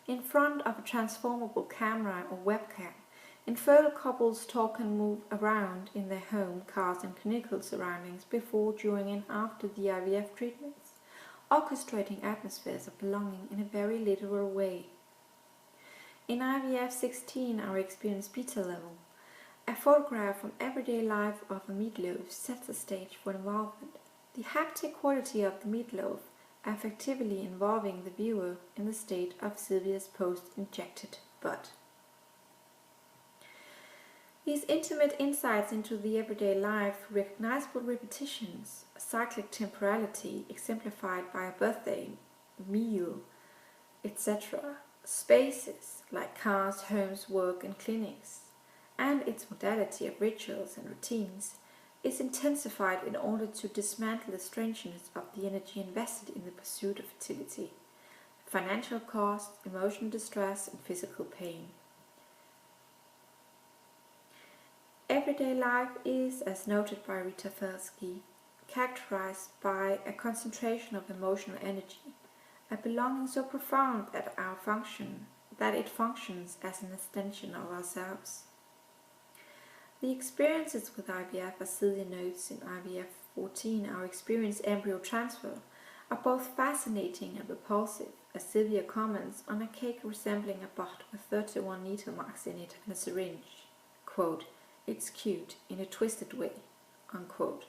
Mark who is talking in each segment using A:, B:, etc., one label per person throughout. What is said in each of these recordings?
A: in front of a transformable camera or webcam. Infertile couples talk and move around in their home, cars and clinical surroundings before, during and after the IVF treatments, orchestrating atmospheres of belonging in a very literal way. In IVF 16, our experience beta level, a photograph from everyday life of a meatloaf sets the stage for involvement. The haptic quality of the meatloaf affectively involving the viewer in the state of Sylvia's post-injected butt. These intimate insights into the everyday life, recognizable repetitions, cyclic temporality exemplified by a birthday, meal, etc., spaces like cars, homes, work and clinics, and its modality of rituals and routines, is intensified in order to dismantle the strangeness of the energy invested in the pursuit of fertility, financial cost, emotional distress and physical pain. Everyday life is, as noted by Rita Felsky, characterized by a concentration of emotional energy, a belonging so profound that it functions as an extension of ourselves. The experiences with IVF, as Celia notes in IVF 14, our experience embryo transfer, are both fascinating and repulsive, as Sylvia comments on a cake resembling a butt with 31 needle marks in it and a syringe. Quote, "It's cute in a twisted way," unquote.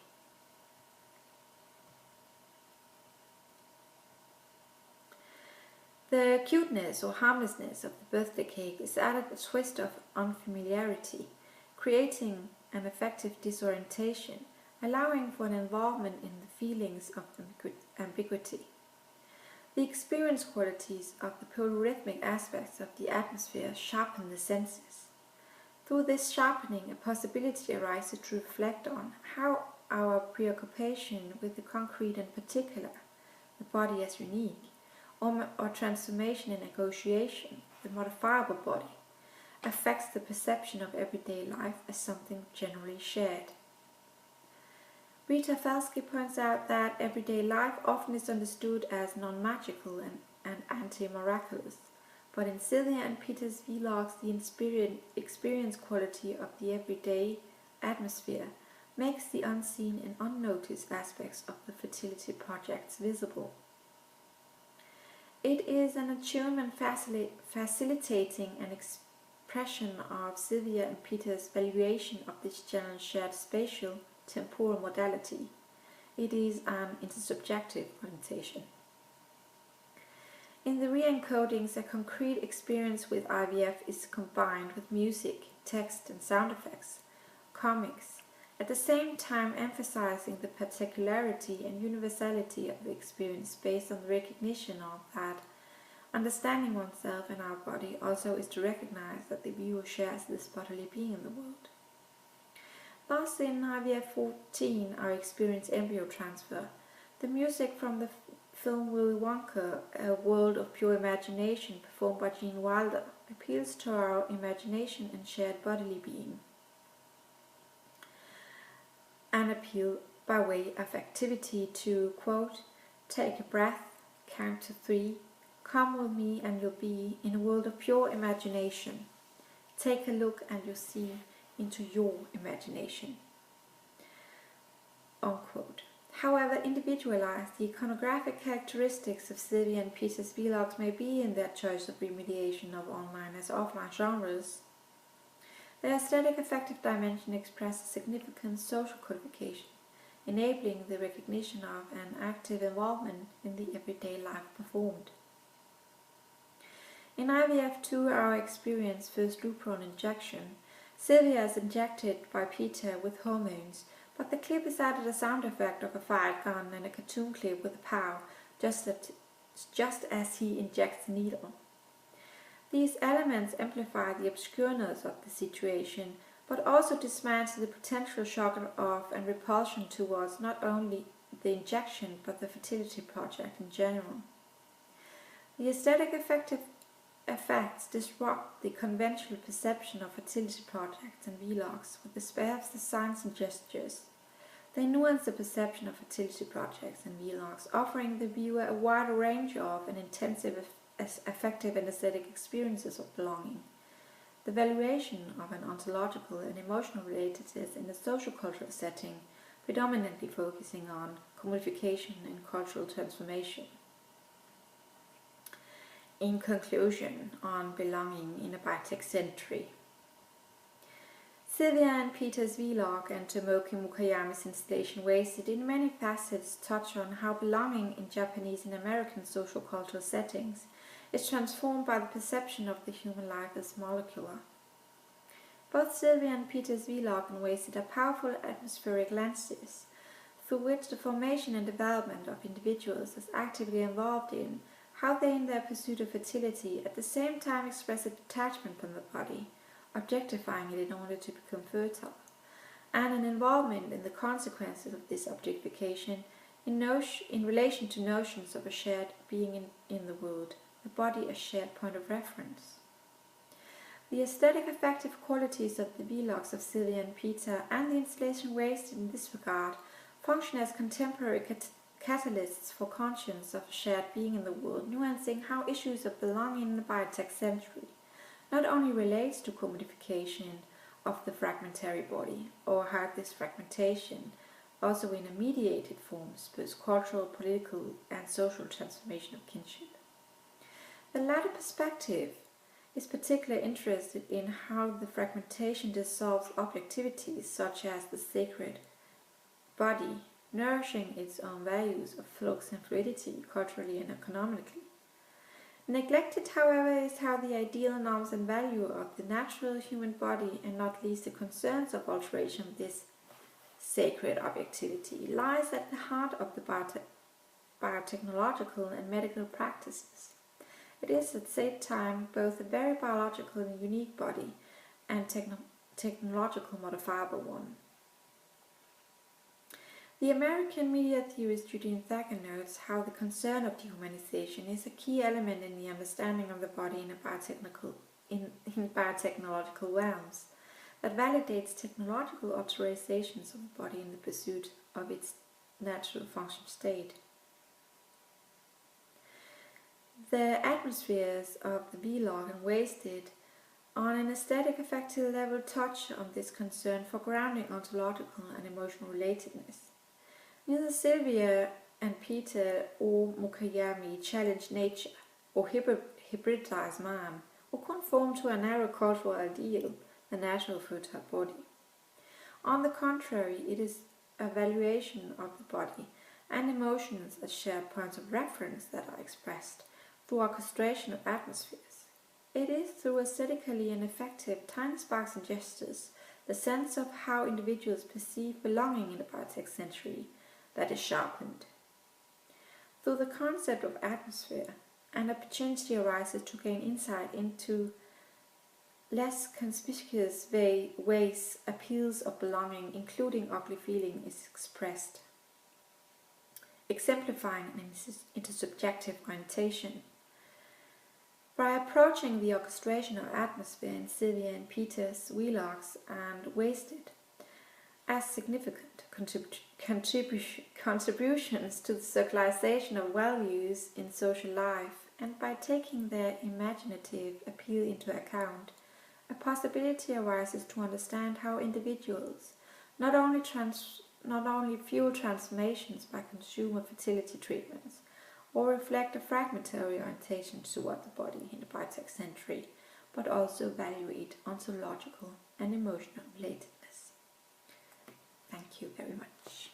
A: The cuteness or harmlessness of the birthday cake is added a twist of unfamiliarity, creating an effective disorientation, allowing for an involvement in the feelings of ambiguity. The experience qualities of the polyrhythmic aspects of the atmosphere sharpen the senses. Through this sharpening, a possibility arises to reflect on how our preoccupation with the concrete and particular, the body as unique, or transformation and negotiation, the modifiable body, affects the perception of everyday life as something generally shared. Rita Felsky points out that everyday life often is understood as non-magical and anti-miraculous, but in Sylvia and Peter's vlogs, the experience quality of the everyday atmosphere makes the unseen and unnoticed aspects of the fertility projects visible. It is an attunement facilitating an expression of Sylvia and Peter's valuation of this general shared spatial temporal modality. It is an intersubjective orientation. In the re-encodings, a concrete experience with IVF is combined with music, text and sound effects, comics, at the same time emphasizing the particularity and universality of the experience based on the recognition of that understanding oneself and our body also is to recognize that the viewer shares this bodily being in the world. Thus, in IVF 14, our experience embryo transfer, the music from the film Willy Wonka, A World of Pure Imagination, performed by Gene Wilder, appeals to our imagination and shared bodily being. An appeal by way of activity to, quote, "Take a breath, count to 3, come with me and you'll be in a world of pure imagination. Take a look and you'll see into your imagination," unquote. However individualized the iconographic characteristics of Sylvia and Peter's vlogs may be in their choice of remediation of online as offline genres, their aesthetic affective dimension expresses significant social codification, enabling the recognition of an active involvement in the everyday life performed. In IVF 2, our experience first lupron injection, Sylvia is injected by Peter with hormones, but the clip is added a sound effect of a fired gun and a cartoon clip with a pow, just as he injects the needle. These elements amplify the obscureness of the situation, but also dismantle the potential shock of and repulsion towards not only the injection but the fertility project in general. The aesthetic effects disrupt the conventional perception of fertility projects and vlogs with the spare of the signs and gestures. They nuance the perception of fertility projects and vlogs, offering the viewer a wider range of and intensive as affective and aesthetic experiences of belonging. The valuation of an ontological and emotional relatedness in a social-cultural setting, predominantly focusing on commodification and cultural transformation. In conclusion, on belonging in a biotech century. Sylvia and Peter's vlog and Tomoki Mukayami's installation Wasted in many facets touch on how belonging in Japanese and American social cultural settings is transformed by the perception of the human life as molecular. Both Sylvia and Peter's vlog and Wasted are powerful atmospheric lenses through which the formation and development of individuals is actively involved in how they in their pursuit of fertility at the same time express a detachment from the body, objectifying it in order to become fertile, and an involvement in the consequences of this objectification in relation to notions of a shared being in the world, the body as shared point of reference. The aesthetic affective qualities of the vlogs of Sylvia and Peter and the installation Wasted in this regard function as contemporary catalysts for conscience of a shared being in the world, nuancing how issues of belonging in the biotech century not only relates to commodification of the fragmentary body, or how this fragmentation, also in a mediated form, spurs cultural, political, and social transformation of kinship. The latter perspective is particularly interested in how the fragmentation dissolves objectivities such as the sacred body, nourishing its own values of flux and fluidity culturally and economically. Neglected, however, is how the ideal norms and value of the natural human body, and not least the concerns of alteration of this sacred objectivity, lies at the heart of the biotechnological and medical practices. It is at the same time both a very biological and unique body and technological modifiable one. The American media theorist Judith Thacker notes how the concern of dehumanization is a key element in the understanding of the body in biotechnological realms that validates technological authorizations of the body in the pursuit of its natural function state. The atmospheres of the vlog and Wasted on an aesthetic affective level touch on this concern for grounding ontological and emotional relatedness. Neither Sylvia and Peter or Mukayami challenge nature or hybridize man or conform to a narrow cultural ideal, the natural fertile body. On the contrary, it is a valuation of the body and emotions as shared points of reference that are expressed through orchestration of atmospheres. It is through aesthetically and effective tiny sparks and gestures, the sense of how individuals perceive belonging in the biotech century, that is sharpened. Through the concept of atmosphere, an opportunity arises to gain insight into less conspicuous ways appeals of belonging, including ugly feeling, is expressed, exemplifying an intersubjective orientation. By approaching the orchestration of atmosphere in Sylvia and Peter's vlogs and Wasted as significant contributions to the circularization of values in social life, and by taking their imaginative appeal into account, a possibility arises to understand how individuals not only fuel transformations by consumer fertility treatments, or reflect a fragmentary orientation toward the body in the biotech century, but also evaluate ontological and emotional relatedness. Thank you very much.